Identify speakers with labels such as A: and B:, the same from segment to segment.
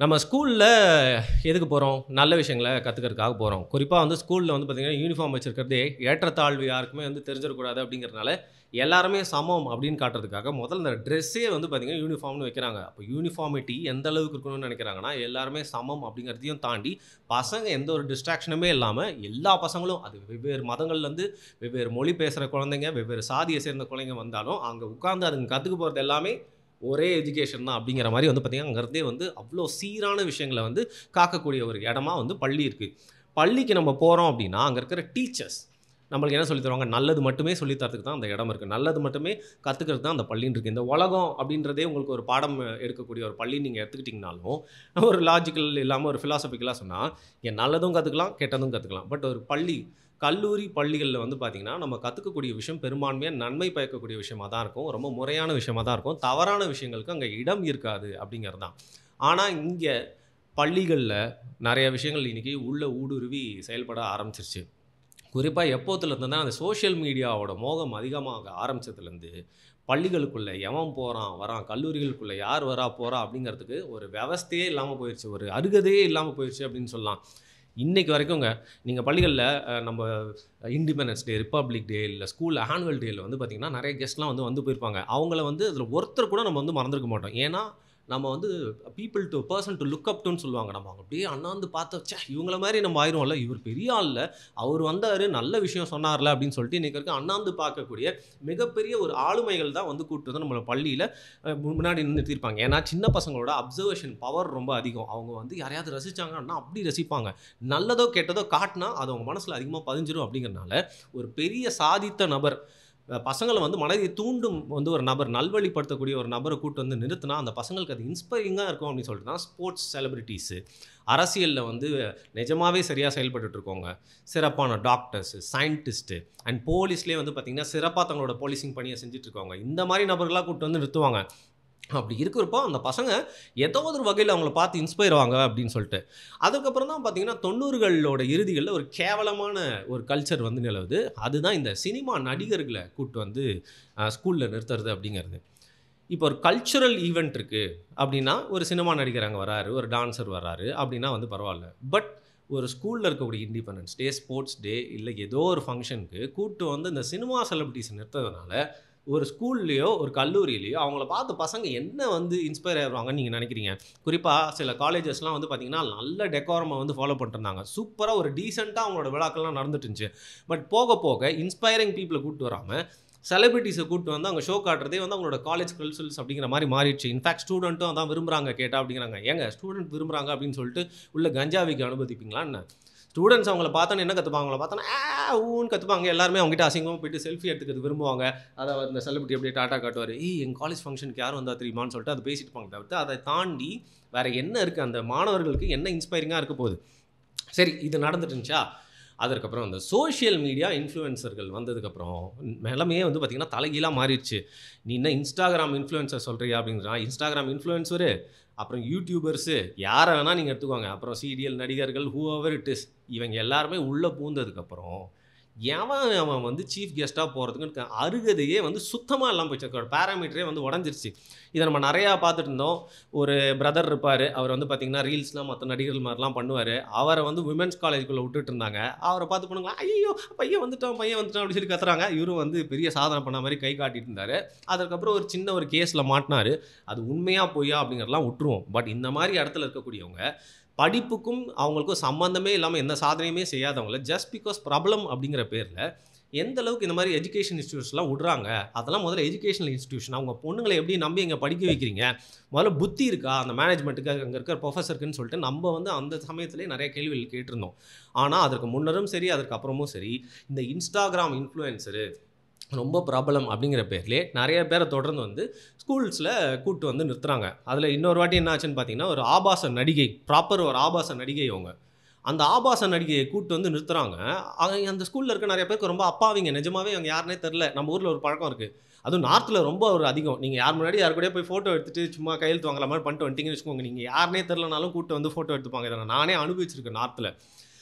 A: நம்ம ஸ்கூல்ல எதுக்கு போறோம்? நல்ல விஷயங்கள கத்துக்கிறதுக்காக போறோம். குறிப்பா வந்து ஸ்கூல்ல வந்து பார்த்தீங்கன்னா, யூனிஃபார்ம் வச்சிருக்கிறதே ஏற்றத்தாழ்வு யாருக்குமே வந்து தெரிஞ்சிறக்கூடாது அப்படிங்கிறதுனால, எல்லாருமே சமம் அப்படின்னு காட்டுறதுக்காக முதல்ல இந்த ட்ரெஸ்ஸே வந்து பார்த்தீங்கன்னா, யூனிஃபார்ம்னு வைக்கிறாங்க. அப்போ யூனிஃபார்மிட்டி எந்த அளவுக்கு இருக்கணும்னு நினைக்கிறாங்கன்னா, எல்லாருமே சமம் அப்படிங்கிறதையும் தாண்டி, பசங்க எந்த ஒரு டிஸ்ட்ராக்ஷனுமே இல்லாம, எல்லா பசங்களும் அது வெவ்வேறு மதங்கள்லேருந்து, வெவ்வேறு மொழி பேசுற குழந்தைங்க, வெவ்வேறு சாதிய சேர்ந்த குழந்தைங்க வந்தாலும், அங்க உட்கார்ந்து அதுங்க கத்துக்க போறது எல்லாமே ஒரே எஜுகேஷன் தான் அப்படிங்கிற மாரி வந்து பார்த்தீங்கன்னா, அங்கருந்தே வந்து அவ்ளோ சீரான விஷயங்கள வந்து காக்கக்கூடிய ஒரு இடமா வந்து பள்ளி இருக்கு. பள்ளிக்கு நம்ம போறோம் அப்படின்னா, அங்க இருக்கிற டீச்சர்ஸ் நம்மளுக்கு என்ன சொல்லி தருவாங்க? நல்லது மட்டுமே சொல்லி தரதுக்கு தான் அந்த இடம் இருக்கு. நல்லது மட்டுமே கத்துக்கிறதுக்கு தான் அந்த பள்ளின்னு இருக்கு. இந்த உலகம் அப்படின்றதே உங்களுக்கு ஒரு பாடம் எடுக்கக்கூடிய ஒரு பள்ளின்னு நீங்க எடுத்துக்கிட்டீங்கனாலும், ஒரு லாஜிக்கல் இல்லாம ஒரு பிலாசபிக்கலா சொன்னா, இங்க நல்லதும் கத்துக்கலாம், கெட்டதும் கத்துக்கலாம். பட் ஒரு பள்ளி, கல்லூரி, பள்ளிகள்ல வந்து பார்த்தீங்கன்னா, நம்ம கத்துக்கக்கூடிய விஷயம் பெரும்பான்மையா நன்மை பயக்கக்கூடிய விஷயமா தான் இருக்கும். ரொம்ப முறையான விஷயமா தான் இருக்கும். தவறான விஷயங்களுக்கு அங்க இடம் இருக்காது அப்படிங்கிறது தான். ஆனா, இங்க பள்ளிகள்ல நெறைய விஷயங்கள் இன்னைக்கு உள்ள ஊடுருவி செயல்பட ஆரம்பிச்சுருச்சு. குறிப்பா எப்போத்துலருந்துன்னா, அந்த சோசியல் மீடியாவோட மோகம் அதிகமாக ஆரம்பிச்சதுலருந்து, பள்ளிகளுக்குள்ள எவன் போறான், வரான், கல்லூரிகளுக்குள்ள யார் வரா, போறா அப்படிங்கிறதுக்கு ஒரு விவஸ்தையே இல்லாம போயிருச்சு. ஒரு அருகதையே இல்லாம போயிருச்சு அப்படின்னு சொல்லலாம். இன்னைக்கு வரைக்குங்க, நீங்க பள்ளிகள்ல நம்ப இண்டிபெண்டன்ஸ் டே, ரிப்பப்ளிக் டே, இல்ல ஸ்கூல் ஆனுவல் டேல வந்து பார்த்தீங்கன்னா, நெறைய கெஸ்ட்லாம் வந்து போயிருப்பாங்க. அவங்கள வந்து அதில ஒருத்தர் கூட நம்ம வந்து மறந்திருக்க மாட்டோம். ஏன்னா, நம்ம வந்து people to person to look up டூன்னு சொல்லுவாங்க. நம்ம அப்படியே அண்ணாந்து பார்த்தா, ச்சே! இவங்கள மாரி நம்ம ஆயிருவோம்ல. இவர் பெரிய ஆள்ல. அவரு வந்தாரு, நல்ல விஷயம் சொன்னார்ல அப்படின்னு சொல்லிட்டு இன்னைக்கு வரைக்கும் அண்ணாந்து பார்க்கக்கூடிய மிகப்பெரிய ஒரு ஆளுமைகள் தான் வந்து கூட்டு வந்து நம்மள பள்ளியில முன்னாடி நிறுத்தியிருப்பாங்க. ஏன்னா, சின்ன பசங்களோட அப்சர்வேஷன் பவர் ரொம்ப அதிகம். அவங்க வந்து யாரையாவது ரசிச்சாங்கன்னா, அப்படி ரசிப்பாங்க. நல்லதோ, கெட்டதோ காட்டுனா, அது அவங்க மனசுல அதிகமா பதிஞ்சிரும் அப்படிங்கிறனால, ஒரு பெரிய சாதித்த நபர் பசங்கள வந்து மனதை தூண்டும் வந்து ஒரு நபர், நல்வழிப்படுத்தக்கூடிய ஒரு நபர கூட்டு வந்து நிறுத்துனா, அந்த பசங்களுக்கு அது இன்ஸ்பைரிங்கா இருக்கும் அப்படின்னு சொல்லிட்டு தான் ஸ்போர்ட்ஸ் செலிபிரிட்டீஸு, அரசியல்ல வந்து நிஜமாவே சரியா செயல்பட்டுட்டு இருக்கவங்க, சிறப்பான டாக்டர்ஸு, சயின்டிஸ்ட்டு அண்ட் போலீஸ்லயே வந்து பார்த்தீங்கன்னா, சிறப்பா தங்களோட போலீசிங் பணிய செஞ்சுட்டு இருக்கவங்க. இந்த மாரி நபர்களா கூட்டு வந்து நிறுத்துவாங்க. அப்படி இருக்கிறப்போ, அந்த பசங்க ஏதோ ஒரு வகையில அவங்கள பார்த்து இன்ஸ்பயர் ஆவாங்க அப்படின்னு சொல்லிட்டு. அதுக்கப்புறம் தான் பார்த்தீங்கன்னா, 90களோட இறுதிகள்ல ஒரு கேவலமான ஒரு கல்ச்சர் வந்து நிலவுது. அதுதான் இந்த சினிமா நடிகர்கள கூட்டு வந்து ஸ்கூல்ல நிறுத்துறது அப்படிங்கிறது. இப்போ ஒரு கல்ச்சுரல் ஈவென்ட் இருக்கு அப்படின்னா, ஒரு சினிமா நடிகர் அங்க வராரு, ஒரு டான்சர் வராரு அப்படின்னா வந்து பரவால்ல. பட் ஒரு ஸ்கூல்ல இருக்கக்கூடிய இண்டிபெண்டன்ஸ் டே, ஸ்போர்ட்ஸ் டே இல்ல ஏதோ ஒரு ஃபங்ஷனுக்கு கூட்டு வந்து இந்த சினிமா செலிபிரிட்டீஸ நிறுத்துறதுனால, ஒரு ஸ்கூல்லயோ, ஒரு கல்லூரியிலயோ அவங்கள பார்த்து பசங்க என்ன வந்து இன்ஸ்பயர் ஆயிருவாங்கன்னு நீங்க நினைக்கிறீங்க? குறிப்பா சில காலேஜஸ்லாம் வந்து பார்த்தீங்கன்னா, நல்ல டெக்கோரம வந்து ஃபாலோ பண்ணிட்டுருந்தாங்க. சூப்பரா ஒரு டீசென்ட்டா அவங்களோட விழாக்கள்லாம் நடந்துட்டு இருந்துச்சு. பட் போக போக இன்ஸ்பைரிங் பீப்பிள கூட்டு வராம, செலிபிரிட்டீஸ கூட்டு வந்து அங்க ஷோ காட்டுறதே வந்து அவங்களோட காலேஜ் கல்ச்சுரல்ஸ் அப்படிங்கிற மாரி மாறிடுச்சு. இன்ஃபாக்ட் ஸ்டூடண்ட்டும் அதான் விரும்புறாங்க கேட்டா அப்படிங்கிறாங்க. ஏங்க ஸ்டூடண்ட் விரும்புறாங்க அப்படின்னு சொல்லிட்டு உள்ள கஞ்சா விக்க அனுமதிப்பீங்களா என்ன? ஸ்டூடண்ட்ஸ் அவங்கள பார்த்தோன்னே என்ன கத்துப்பாங்க? அவங்கள பார்த்தோன்னே ஊன்னு கத்துப்பாங்க. எல்லாருமே அவங்ககிட்ட அசிங்கமா போயிட்டு செல்ஃபி எடுத்துக்கிறதுக்கு விரும்புவாங்க. அத இந்த செலிபிரிட்டி அப்படியே டாட்டா காட்டுவாரு. "ஏய் எங்க காலேஜ் ஃபங்ஷனுக்கு யார் வந்தா தெரியுமான்னு?" சொல்லிட்டு அத பேசிட்டு இருப்பாங்க தவிர்த்து, அத தாண்டி வேற என்ன இருக்கு? அந்த மாணவர்களுக்கு என்ன இன்ஸ்பைரிங்கா இருக்க போகுது? சரி இது நடந்துட்டு இருந்துச்சா? அதற்கப்புறம் இந்த சோசியல் மீடியா இன்ஃப்ளூயன்சர்கள் வந்ததுக்கப்புறம் நிலைமையே வந்து பார்த்தீங்கன்னா, தலைகீழா மாறிடுச்சு. "நீ என்ன Instagram இன்ஃப்ளூயன்சர் சொல்றியா?" அப்படிங்கிறான். Instagram இன்ஃப்ளூயன்சரு, அப்புறம் யூடியூபர்ஸு யார வேணா நீங்க எடுத்துக்கோங்க. அப்புறம் சீரியல் நடிகர்கள் ஹூஎவர் இட் இஸ். இவங்க எல்லாருமே உள்ள பூந்ததுக்கப்புறம், எவன் அவன் வந்து சீஃப் கெஸ்ட்டா போறதுக்கு அருகதையே வந்து சுத்தமா இல்லாம போச்சு. அதோட பாராமீட்டரே வந்து உடைஞ்சிருச்சு. இத நம்ம நெறையா பார்த்துட்டு இருந்தோம். ஒரு பிரதர் இருப்பாரு. அவர் வந்து பார்த்தீங்கன்னா, ரீல்ஸ்லாம் மத்த நடிகர்கள் மாரிலாம் பண்ணுவாரு. அவர வந்து விமென்ஸ் காலேஜ்க்குள்ள விட்டுட்டு இருந்தாங்க. அவர பார்த்து பொண்ணுங்கலாம், "ஐயய்யோ! பையன் வந்துட்டான், பையன் வந்துட்டான்" அப்படின்னு சொல்லி கத்துறாங்க. இவரும் வந்து பெரிய சாதனை பண்ண மாரி கை காட்டிட்டு இருந்தாரு. அதற்கப்புறம் ஒரு சின்ன ஒரு கேஸ்ல மாட்டுனாரு. அது உண்மையா, பொய்யா அப்படிங்கிறதெல்லாம் உட்டுருவோம். பட் இந்த மாரி இடத்துல இருக்கக்கூடியவங்க, படிப்புக்கும் அவங்களுக்கும் சம்மந்தமே இல்லாம எந்த சாதனையுமே செய்யாதவங்கள, ஜஸ்ட் பிகாஸ் பிரபலம் அப்படிங்கிற பேர்ல, எந்த அளவுக்கு இந்த மாரி எஜுகேஷன் இன்ஸ்டிடியூட்ஸ்லாம் உட்றாங்க. அதெல்லாம் முதல்ல எஜுகேஷனல் இன்ஸ்டிடியூஷன். அவங்க பொண்ணுங்கள எப்படி நம்பி இங்க படிக்க வைக்கிறீங்க? முதல்ல புத்தி இருக்கா? அந்த மேனேஜ்மென்ட்க்கு, அங்க இருக்கிற புரொஃபசர்க்குன்னு சொல்லிட்டு நம்ம வந்து அந்த சமயத்திலேயே நெறைய கேள்விகள் கேட்டிருந்தோம். ஆனா, அதற்கு முன்னரும் சரி, அதற்கு அப்புறமும் சரி, இந்த Instagram இன்ஃப்ளூயன்சரு ரொம்ப பிரபலம் அப்படிங்கிற பேர்லயே நெறைய பேர தொடர்ந்து வந்து ஸ்கூல்ஸ்ல கூட்டு வந்து நிறுத்துறாங்க. அதுல இன்னொரு வாட்டி என்ன ஆச்சுன்னு பார்த்தீங்கன்னா, ஒரு ஆபாச நடிகை, ப்ராப்பர் ஒரு ஆபாச நடிகை அவங்க. அந்த ஆபாச நடிகைய கூட்டு வந்து நிறுத்துறாங்க. அந்த ஸ்கூல்ல இருக்க நெறைய பேருக்கு ரொம்ப அப்பாவிங்க. நிஜமாவே அவங்க யாருன்னே தெரியல. நம்ம ஊர்ல ஒரு பழக்கம் இருக்கு. அதுவும் நார்த்ல ரொம்ப ஒரு அதிகம். நீங்க யார் முன்னாடி யார் கூடயோ போய் ஃபோட்டோ எடுத்துட்டு சும்மா கையெழுத்து வாங்குற மாரி பண்ணிட்டு வந்துட்டீங்கன்னு வச்சுக்கோங்க. நீங்க யாருன்னே தெரியலனாலும் கூட்டு வந்து ஃபோட்டோ எடுத்துப்பாங்க. இத நானே அனுபவிச்சிருக்கேன் நார்த்ல.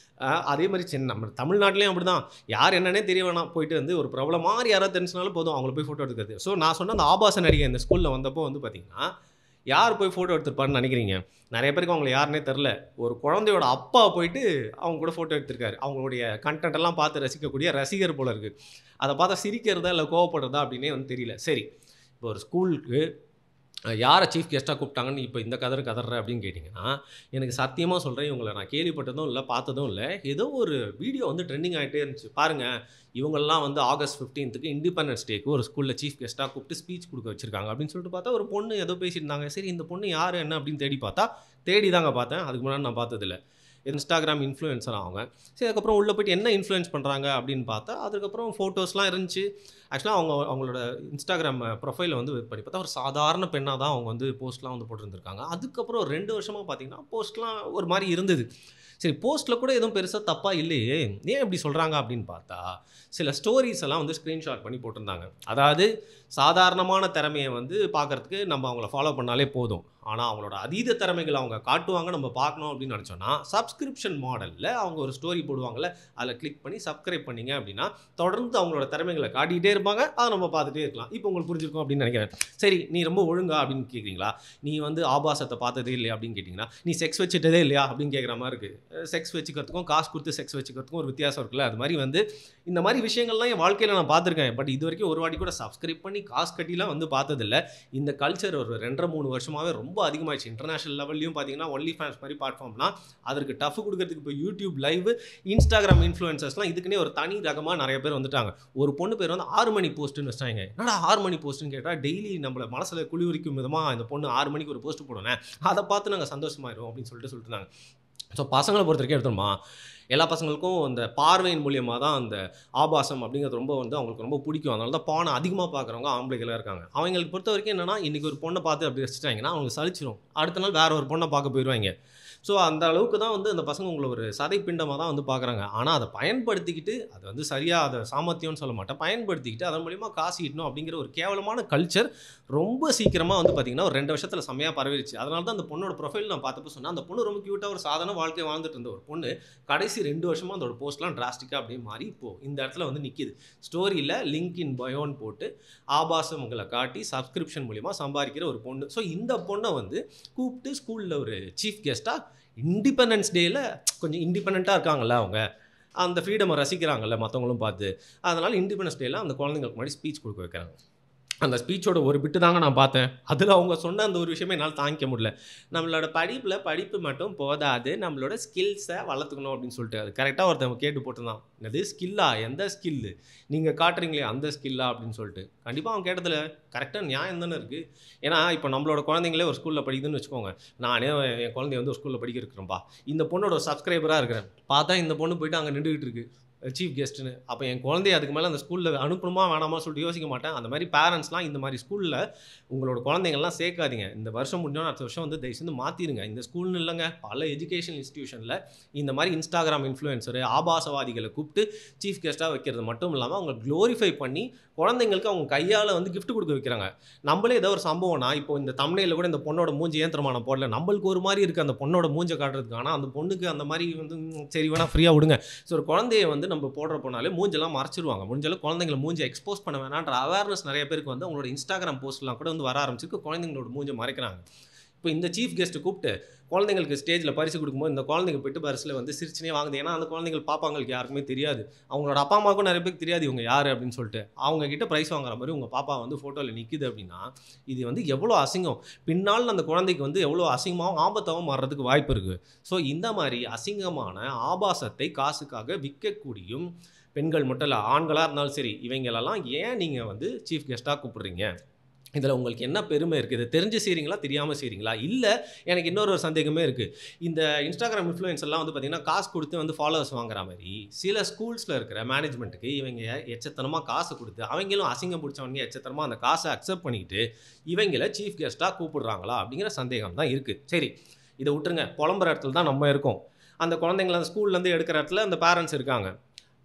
A: அதே மாரி நம்ம தமிழ்நாட்டிலயும் அப்படிதான். யார் என்னன்னே தெரிய வேணாம். போயிட்டு வந்து ஒரு பிரபலம் மாரி யாராவது தெரிஞ்சுனாலும் போதும். அவங்கள போய் ஃபோட்டோ எடுத்துக்கிறது. ஸோ நான் சொன்ன அந்த ஆபாச நடிகை இந்த ஸ்கூல்ல வந்தப்போ வந்து பார்த்தீங்கன்னா, யார் போய் ஃபோட்டோ எடுத்திருப்பாருன்னு நினைக்கிறீங்க? நிறைய பேருக்கு அவங்கள யாருன்னே தெரில. ஒரு குழந்தையோட அப்பா போயிட்டு அவங்க கூட ஃபோட்டோ எடுத்திருக்காரு. அவங்களுடைய கன்டென்ட் எல்லாம் பார்த்து ரசிக்கக்கூடிய ரசிகர் போல இருக்கு. அத பார்த்தா சிரிக்கிறதா இல்ல கோவப்படுறதா அப்படின்னே வந்து தெரியல. சரி, இப்போ ஒரு ஸ்கூலுக்கு யாரை சீஃப் கெஸ்ட்டாக கூப்பிட்டாங்கன்னு இப்போ இந்த கதற அப்படின்னு கேட்டிங்கன்னா, எனக்கு சத்தியமா சொல்றேன், இவங்கள நான் கேள்விப்பட்டதும் இல்ல, பார்த்ததும் இல்ல. ஏதோ ஒரு வீடியோ வந்து ட்ரெண்டிங் ஆயிட்டே இருந்துச்சு. பாருங்க, இவங்கலாம் வந்து ஆகஸ்ட் 15க்கு இண்டிபெண்டன்ஸ் டேக்கு ஒரு ஸ்கூல்ல சீஃப் கெஸ்ட்டா கூப்பிட்டு ஸ்பீச் குடுக்க வச்சிருக்காங்க அப்படின்னு சொல்லிட்டு பார்த்தா, ஒரு பொண்ணு ஏதோ பேசிட்டு இருந்தாங்க. சரி, இந்த பொண்ணு யாரு என்ன அப்படின்னு தேடி பார்த்தா, தேடி தாங்க பார்த்தேன். அதுக்கு முன்னாடி நான் பார்த்ததில்ல. இன்ஸ்டாகிராம் இன்ஃப்ளூயன்சர் அவங்க. சரி, அதுக்கப்புறம் உள்ள போயிட்டு என்ன இன்ஃப்ளூயன்ஸ் பண்றாங்க அப்படின்னு பார்த்தா, அதுக்கப்புறம் ஃபோட்டோஸ்லாம் இருந்துச்சு. ஆக்சுவலா அவங்களோட இன்ஸ்டாகிராம் ப்ரொஃபைல வந்து பண்ணி பார்த்தா, ஒரு சாதாரண பெண்ணா தான் அவங்க வந்து போஸ்ட்லாம் வந்து போட்டிருந்திருக்காங்க. அதுக்கப்புறம் ஒரு 2 வருஷமா பார்த்தீங்கன்னா, போஸ்ட்லாம் ஒரு மாரி இருந்தது. சரி, போஸ்ட்ல கூட எதுவும் பெருசா தப்பா இல்லையே! ஏன் இப்படி சொல்றாங்க அப்படின்னு பார்த்தா, சில ஸ்டோரீஸ் எல்லாம் வந்து ஸ்கிரீன்ஷாட் பண்ணி போட்டிருந்தாங்க. அதாவது சாதாரணமான திறமைய வந்து பார்க்கறதுக்கு நம்ம அவங்கள ஃபாலோ பண்ணாலே போதும். ஆனா, அவங்களோட அதீத திறமைகள அவங்க காட்டுவாங்க, நம்ம பார்க்கணும் அப்படின்னு நினைச்சோம்னா, சப்ஸ்கிரிப்ஷன் மாடல்ல அவங்க ஒரு ஸ்டோரி போடுவாங்கல்ல, அதில கிளிக் பண்ணி சப்ஸ்கிரைப் பண்ணீங்க அப்படின்னா, தொடர்ந்து அவங்களோட திறமைகள காட்டிட்டே இருப்பாங்க. அத நம்ம பார்த்துட்டே இருக்கலாம். இப்போ உங்களுக்கு புரிஞ்சிருக்கும் அப்படின்னு நினைக்கிறேன். சரி, நீ ரொம்ப ஒழுங்கா அப்படின்னு கேட்கிறீங்களா? நீ வந்து ஆபாசத்த பார்த்ததே இல்லையா அப்படின்னு கேட்டீங்கன்னா, நீ செக்ஸ் வச்சுட்டதே இல்லையா அப்படின்னு கேட்கிற மாரி இருக்கு. செக்ஸ் வச்சுக்கிறதுக்கும், காசு குடுத்து செக்ஸ் வச்சுக்கிறதுக்கும் ஒரு வித்தியாசம் இருக்குல்ல. அது மாரி வந்து இந்த மாரி விஷயங்கள்லாம் என் வாழ்க்கையில நான் பார்த்துருக்கேன். பட் இதுவரைக்கும் ஒரு வாட்டி கூட சப்ஸ்கிரைப் பண்ணி காசு கட்டிலாம் வந்து பார்த்ததில்ல. இந்த கல்ச்சர் ஒரு 2 1/2 3 வருஷமாவே ரொம்ப அதிகமாயிடுச்சு. இன்டர்நேஷனல் லெவல்லயும் பார்த்தீங்கன்னா, ஒன்லி ஃபேன்ஸ் மாரி பிளாட்ஃபார்ம்லாம் அதற்கு டஃப் குடுக்கறதுக்கு இப்போ யூடியூப் லைவ், இன்ஸ்டாகிராம் இன்ஃப்ளூயன்சர்ஸ்லாம் இதுக்குன்னே ஒரு தனி ரகமா நெறைய பேர் வந்துட்டாங்க. ஒரு பொண்ணு பேர் வந்து 6 மணி போஸ்ட்ன்னு வச்சுட்டாங்க. என்னடா 6 மணி போஸ்ட்ன்னு கேட்டா, டெய்லி நம்மள மனசுல குளிர்விக்கும் விதமா இந்த பொண்ணு 6 மணிக்கு ஒரு போஸ்ட் போடும்னே, அத பார்த்து நாங்க சந்தோஷமாயிருவோம் அப்படின்னு சொல்லிட்டு இருந்தாங்க. ஸோ பசங்கள பொறுத்தவரைக்கும் எடுத்தோமா, எல்லா பசங்களுக்கும் அந்த பார்வையின் மூலியமா தான் அந்த ஆபாசம் அப்படிங்கிறது ரொம்ப வந்து அவங்களுக்கு ரொம்ப பிடிக்கும். அதனால தான் பான அதிகமா பார்க்குறவங்க ஆம்பளைகளா இருக்காங்க. அவங்களுக்கு பொறுத்தவரைக்கும் என்னன்னா, இன்னைக்கு ஒரு பொண்ண பார்த்து அப்படி ரசிச்சுட்டாங்கன்னா, அவங்களுக்கு சலிச்சிரும். அடுத்த நாள் வேற ஒரு பொண்ண பார்க்க போயிருவாய்ங்க. ஸோ அந்த அளவுக்கு தான் வந்து அந்த பசங்க உங்கள ஒரு சதைப்பிண்டமா தான் வந்து பார்க்குறாங்க. ஆனா அத பயன்படுத்திக்கிட்டு, அது வந்து சரியா அத சாமர்த்தியம்னு சொல்ல மாட்டேன். பயன்படுத்திக்கிட்டு அதன் மூலியமா காசு ஈட்டணும் அப்படிங்கிற ஒரு கேவலமான கல்ச்சர் ரொம்ப சீக்கிரமா வந்து பார்த்தீங்கன்னா, ஒரு 2 வருஷத்துல செம்மையா பரவிருச்சு. அதனால தான் அந்த பொண்ணோட ப்ரொஃபைல் நான் பார்த்தப்போ சொன்னேன். அந்த பொண்ணு ரொம்ப கியூட்டா ஒரு சாதாரண வாழ்க்கை வாழ்ந்துட்டு இருந்த ஒரு பொண்ணு, கடைசி 2 வருஷமா அதோட போஸ்ட்லாம் டிராஸ்டிக்கா அப்படியே மாறி, இப்போ இந்த இடத்துல வந்து நிக்கிது. ஸ்டோரியில லிங்க் இன் பயோன்னு போட்டு, ஆபாசங்கள காட்டி சப்ஸ்கிரிப்ஷன் மூலியமா சம்பாரிக்கிற ஒரு பொண்ணு. ஸோ இந்த பொண்ண வந்து கூப்ட்டு ஸ்கூல்ல ஒரு சீஃப் கெஸ்ட்டா இண்டிபெண்டன்ஸ் டேல கொஞ்சம் இண்டிபெண்டன்ட்டா இருக்காங்கல்ல அவங்க. அந்த ஃப்ரீடம ரசிக்கிறாங்கல்ல மத்தவங்களும் பார்த்து. அதனால இண்டிபெண்டன்ஸ் டேல அந்த குழந்தைங்களுக்கு முன்னாடி ஸ்பீச் குடுக்க வைக்கிறாங்க. அந்த ஸ்பீச்சோட ஒரு பிட்டு தாங்க நான் பார்த்தேன். அதில அவங்க சொன்ன அந்த ஒரு விஷயமே என்னால தாங்கிக்க முடியல. நம்மளோட படிப்புல படிப்பு மட்டும் போதாது. நம்மளோட ஸ்கில்ஸ வளர்த்துக்கணும் அப்படின்னு சொல்லிட்டு. அது கரெக்ட்டா ஒருத்தன் கேட்டு போட்டிருந்தான். என்னது ஸ்கில்லா? எந்த ஸ்கில்லு? நீங்க காட்டுறீங்களே அந்த ஸ்கில்லா? அப்படின்னு சொல்லிட்டு. கண்டிப்பா அவன் கேட்டதில கரெக்ட்டா நியாயம் தானே இருக்கு. ஏன்னா, இப்ப நம்மளோட குழந்தைங்களே ஒரு ஸ்கூல்ல படிக்குதுன்னு வச்சுக்கோங்க. நானே என் குழந்தைய வந்து ஒரு ஸ்கூல்ல படிக்க வைக்கிறேன்ப்பா. இந்த பொண்ணோட ஒரு சப்ஸ்கிரைபரா இருக்கிறேன். பார்த்தா இந்த பொண்ணு போயிட்டு அங்க நின்னுகிட்டு இருக்கு. சீஃப் கெஸ்ட்ன்னு. அப்ப என் குழந்தைய அதுக்கு மேல அந்த ஸ்கூல்ல அனுப்பணுமா வேணாமா சொல்லிட்டு யோசிக்க மாட்டேன். அந்த மாரி பேரண்ட்ஸ்லாம் இந்த மாரி ஸ்கூல்ல உங்களோட குழந்தைங்கள்லாம் சேர்க்காதீங்க. இந்த வருஷம் முடிஞ்சோன அடுத்த வருஷம் வந்து தயவு செஞ்சு மாத்திருங்க. இந்த ஸ்கூல்னு இல்லங்க. பல எஜுகேஷன் இன்ஸ்டிடியூஷன்ல இந்த மாரி இன்ஸ்டாகிராம் இன்ஃப்ளூயன்சர், ஆபாசவாதிகள கூப்ட்டு சீஃப் கெஸ்ட்டா வைக்கிறது மட்டும் இல்லாம, அவங்க குளோரிஃபை பண்ணி குழந்தைங்களுக்கு அவங்க கையால வந்து கிஃப்ட் குடுக்க வைக்கிறாங்க. நம்மளே ஏதோ ஒரு சம்பவம்னா, இப்போ இந்த தம்ப்நெயில்ல கூட இந்த பொண்ணோட மூஞ்சி ஏன் தெரியுமா நான் போடல? நம்மளுக்கு ஒரு மாரி இருக்கு அந்த பொண்ணோட மூஞ்ச காட்டுறதுக்கு. ஆனா அந்த பொண்ணுக்கு அந்த மாரி வந்து சரி வேணா ஃப்ரீயா விடுங்க. ஸோ ஒரு குழந்தைய வந்து நம்ம போடுற போனாலே மூஞ்செல்லாம் மறைச்சிருவாங்க. முடிஞ்ச அளவுக்கு குழந்தைங்கள மூஞ்ச எக்ஸ்போஸ் பண்ண வேணான்ற அவேர்னஸ் நெறைய பேருக்கு வந்து அவங்களோட இன்ஸ்டாகிராம் போஸ்ட்லாம் கூட வந்து வர ஆரம்பிச்சிருக்கு. குழந்தைங்களோட மூஞ்ச மறைக்கிறாங்க. இப்போ இந்த சீஃப் கெஸ்ட்ட கூப்ட்டு குழந்தைங்களுக்கு ஸ்டேஜ்ல பரிசு குடுக்கும்போது, இந்த குழந்தைங்க போயிட்டு பரிசுல வந்து சிரிச்சுனே வாங்குது. ஏன்னா, அந்த குழந்தைகள் பாப்பாங்களுக்கு யாருக்குமே தெரியாது. அவங்களோட அப்பா, அம்மாவுக்கும் நெறைய பேருக்கு தெரியாது இவங்க யாரு அப்படின்னு சொல்லிட்டு. அவங்க கிட்ட பிரைஸ் வாங்குற மாரி உங்க பாப்பா வந்து ஃபோட்டோல நிக்குது அப்படின்னா, இது வந்து எவ்வளோ அசிங்கம். பின்னால அந்த குழந்தைக்கு வந்து எவ்வளோ அசிங்கமாவும், ஆபத்தாவும் மாறுறதுக்கு வாய்ப்பு இருக்கு. ஸோ இந்த மாரி அசிங்கமான ஆபாசத்தை காசுக்காக விற்கக்கூடியும் பெண்கள் மட்டும் இல்ல, ஆண்களா இருந்தாலும் சரி, இவைங்களெல்லாம் ஏன் நீங்க வந்து சீஃப் கெஸ்ட்டா கூப்பிடுறீங்க? இதில உங்களுக்கு என்ன பெருமை இருக்கு? இத தெரிஞ்சு செய்றீங்களா? தெரியாம செய்றீங்களா? இல்ல எனக்கு இன்னொரு ஒரு சந்தேகமே இருக்கு. இந்த இன்ஸ்டாகிராம் இன்ஃப்ளூயன்சர்லாம் வந்து பார்த்தீங்கன்னா, காசு குடுத்து வந்து ஃபாலோவர்ஸ் வாங்குற மாரி, சில ஸ்கூல்ஸ்ல இருக்கிற மேனேஜ்மென்ட்க்கு இவைங்க எச்சத்தனமா காசு குடுத்து, அவைங்களும் அசிங்கம் புடிச்சவனுங்க எச்சத்தனமா அந்த காச அக்செப்ட் பண்ணிக்கிட்டு, இவைங்கள சீஃப் கெஸ்ட்டா கூப்பிடுறாங்களா? அப்படிங்கிற சந்தேகம் தான் இருக்கு. சரி, இத விட்டுருங்க. புலம்புற இடத்துல தான் நம்ம இருக்கோம். அந்த குழந்தைங்கள அந்த ஸ்கூல்லேருந்து எடுக்கிற இடத்துல அந்த பேரண்ட்ஸ் இருக்காங்க.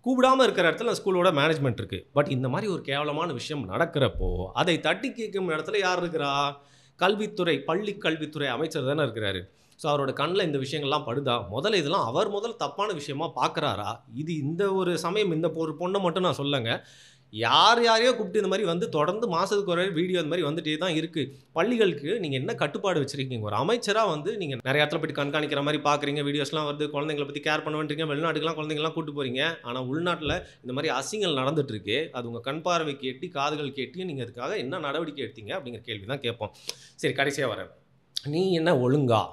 A: கூப்பிடாம இருக்கிற இடத்துல ஸ்கூலோட மேனேஜ்மெண்ட் இருக்கு. பட் இந்த மாரி ஒரு கேவலமான விஷயம் நடக்கிறப்போ, அதை தட்டி கேட்கும் இடத்துல யார் இருக்கிறா? கல்வித்துறை, பள்ளி கல்வித்துறை அமைச்சர் தானே இருக்கிறாரு. ஸோ அவரோட கண்ல இந்த விஷயங்கள்லாம் படுதா? முதல்ல இதெல்லாம் அவர் முதல்ல தப்பான விஷயமா பார்க்குறாரா? இது இந்த ஒரு சமயம் இந்த ஒரு பொண்ண மட்டும் நான் சொல்லங்க. யார் யாரையோ கூப்பிட்டு இந்த மாதிரி வந்து தொடர்ந்து மாதத்துக்கு ஒரு வீடியோ இந்த மாதிரி வந்துட்டே தான் இருக்குது. பள்ளிகளுக்கு நீங்கள் என்ன கட்டுப்பாடு வச்சுருக்கீங்க? ஒரு அமைச்சராக வந்து நீங்கள் நிறைய இடத்துல போய்ட்டு கண்காணிக்கிற மாதிரி பார்க்குறீங்க, வீடியோஸ்லாம் வந்து குழந்தைங்களை பற்றி கேர் பண்ண வேண்டியீங்க, வெளிநாட்டுக்கெலாம் குழந்தைங்களாம் கூப்பிட்டு போகிறீங்க. ஆனால் உள்நாட்டில் இந்த மாதிரி அசிங்கங்கள் நடந்துகிட்ருக்கு. அது உங்கள் கண் பார்வைக்கு எட்டி காதுகள் கேட்டு நீங்கள் அதுக்காக என்ன நடவடிக்கை எடுத்தீங்க அப்படிங்கிற கேள்வி தான் கேட்போம். சரி, கடைசியாக வரேன். நீ என்ன ஒழுங்கா?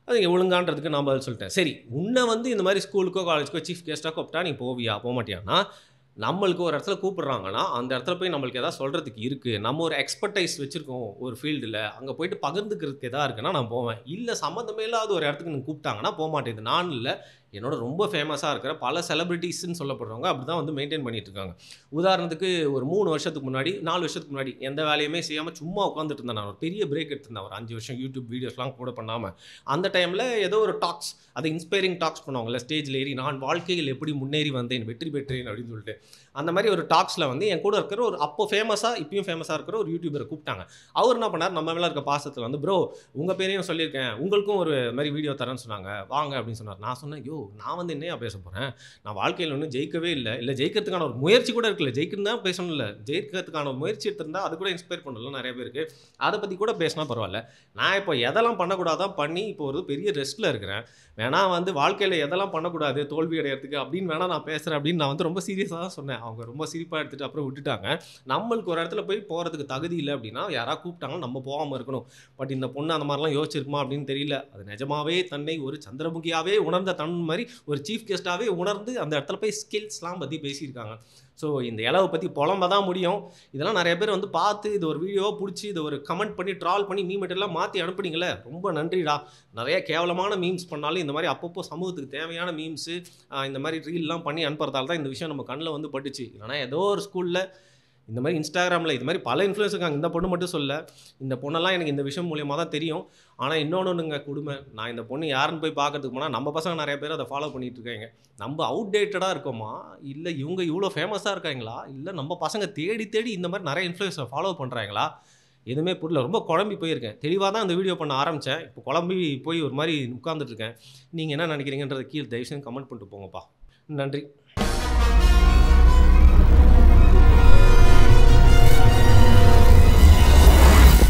A: அது ஒழுங்கான்றதுக்கு நான் பதில் சொல்லிட்டேன். சரி, உன்னை வந்து இந்த மாதிரி ஸ்கூலுக்கோ காலேஜுக்கோ சீஃப் கெஸ்ட்டாக கூப்பிட்டா நீ போவியா போக மாட்டியான்னா, நம்மளுக்கு ஒரு இடத்துல கூப்பிடுறாங்கன்னா அந்த இடத்துல போய் நம்மளுக்கு எதாவது சொல்கிறதுக்கு இருக்குது, நம்ம ஒரு எக்ஸ்பர்டைஸ் வச்சுருக்கோம் ஒரு ஃபீல்டில், அங்கே போயிட்டு பகிர்ந்துக்கிறதுக்கு எதாவது இருக்குன்னா நான் போவேன். இல்லை சம்மந்தமே இல்லாத ஒரு இடத்துக்கு நீங்கள் கூப்பிட்டாங்கன்னா போக மாட்டேன். இது நான் இல்லை, என்னோட ரொம்ப ஃபேமஸாக இருக்கிற பல செலிபிரிட்டிஸ்ன்னு சொல்லப்படுறவங்க அப்படி தான் வந்து மெயின்டைன் பண்ணிட்டு இருக்காங்க. உதாரணத்துக்கு ஒரு 3 வருஷத்துக்கு முன்னாடி 4 வருஷத்துக்கு முன்னாடி எந்த வேலையுமே செய்யாமல் சும்மா உட்காந்துட்டு இருந்தேன். நான் ஒரு பெரிய பிரேக் எடுத்திருந்தேன், ஒரு 5 வருஷம் யூடியூப் வீடியோஸ்லாம் கூட பண்ணாமல். அந்த டைமில் ஏதோ ஒரு டாக்ஸ், அது இன்ஸ்பைரிங் டாக்ஸ் பண்ணுவாங்கல்ல, ஸ்டேஜில் ஏறி நான் வாழ்க்கையில் எப்படி முன்னேறி வந்தேன், வெற்றி பெற்றேன் அப்படின்னு சொல்லிட்டு, அந்த மாதிரி ஒரு டாக்ஸில் வந்து என் கூட இருக்கிற ஒரு அப்போ ஃபேமஸாக இப்பயும் ஃபேமஸாக இருக்கிற ஒரு யூடியூபரை கூப்பிட்டாங்க. அவர் என்ன பண்ணார், நம்ம மேலே இருக்க பாசத்தில் வந்து ப்ரோ உங்கள் பேரையும் சொல்லியிருக்கேன், உங்களுக்கும் ஒரு மாதிரி வீடியோ தரேன்னு சொன்னாங்க, வாங்க அப்படின்னு சொன்னார். நான் சொன்னேன், யோ நான் வந்து என்னையா பேச போகிறேன், நான் வாழ்க்கையில் ஒன்றும் ஜெயிக்கவே இல்லை ஜெயிக்கிறதுக்கான ஒரு முயற்சி கூட இருக்குல்ல, ஜெயிக்கிறது தான் பேசணும், இல்லை ஜெயிக்கிறதுக்கான ஒரு முயற்சி எடுத்திருந்தா அது கூட இன்ஸ்பயர் பண்ணலாம் நிறைய பேருக்கு, அதை பற்றி கூட பேசினா பரவாயில்ல. நான் இப்போ எதெல்லாம் பண்ணக்கூடாதான் பண்ணி இப்போ ஒரு பெரிய ரெஸ்ட்டில் இருக்கிறேன், வேணா வந்து வாழ்க்கையில் எதெல்லாம் பண்ணக்கூடாது தோல்வி அடையிறதுக்கு அப்படின்னு வேணா நான் பேசுகிறேன் அப்படின்னு நான் வந்து ரொம்ப சீரியஸாக தான் சொன்னேன். அவங்க ரொம்ப சிரிப்பாக எடுத்துகிட்டு அப்புறம் விட்டுட்டாங்க. நம்மளுக்கு ஒரு இடத்துல போய் போகிறதுக்கு தகுதி இல்லை அப்படின்னா யாராவது கூப்பிட்டாங்கன்னா நம்ம போகாமல் இருக்கணும். பட் இந்த பொண்ணு அந்த மாதிரிலாம் யோசிச்சிருக்குமா அப்படின்னு தெரியல. அது நிஜமாவே தன்னை ஒரு சந்திரமுகியாவே உணர்ந்த தன் மாதிரி ஒரு சீஃப் கெஸ்ட்டாகவே உணர்ந்து அந்த இடத்துல போய் ஸ்கில்ஸ்லாம் பற்றி பேசியிருக்காங்க. ஸோ இந்த இலவை பற்றி புலம்ப தான் முடியும். இதெல்லாம் நிறைய பேர் வந்து பார்த்து இது ஒரு வீடியோவாக பிடிச்சி இதை ஒரு கமெண்ட் பண்ணி ட்ரால் பண்ணி மீமெட்டெல்லாம் மாற்றி அனுப்புனீங்களே, ரொம்ப நன்றிடா. நிறைய கேவலமான மீம்ஸ் பண்ணாலும் இந்த மாதிரி அப்பப்போ சமூகத்துக்கு தேவையான மீம்ஸு இந்த மாதிரி ரீல்லாம் பண்ணி அனுப்புறதால தான் இந்த விஷயம் நம்ம கண்ணில் வந்து பட்டுச்சு. இல்லைனா ஏதோ ஒரு ஸ்கூலில் இந்த மாதிரி இன்ஸ்டாகிராமில் இது மாதிரி பல இன்ஃப்ளூயன்ஸ் இருக்காங்க. இந்த பொண்ணு மட்டும் சொல்ல, இந்த பொண்ணெல்லாம் எனக்கு இந்த விஷயம் மூலியமாக தான் தெரியும். ஆனால் இன்னொன்றுங்க கொடுமை, நான் இந்த பொண்ணு யாருன்னு போய் பார்க்கறதுக்கு போனால் நம்ம பசங்க நிறைய பேர் அதை ஃபாலோ பண்ணிகிட்டு இருக்காங்க. நம்ம அவுட்டேட்டடாக இருக்கோமா, இல்லை இவங்க இவ்வளோ ஃபேமஸாக இருக்காங்களா, இல்லை நம்ம பசங்க தேடி தேடி இந்த மாதிரி நிறைய இன்ஃப்ளூயன்ஸை ஃபாலோ பண்ணுறாங்களா, எதுவுமே புரியல. ரொம்ப குழம்பி போயிருக்கேன். தெளிவாக தான் இந்த வீடியோ பண்ண ஆரம்பித்தேன், இப்போ குழம்பி போய் ஒரு மாதிரி உட்காந்துட்ருக்கேன். நீங்கள் என்ன நினைக்கிறீங்கன்றதை கீழே தயவுசெய்து கமெண்ட் பண்ணிட்டு போங்கப்பா. நன்றி.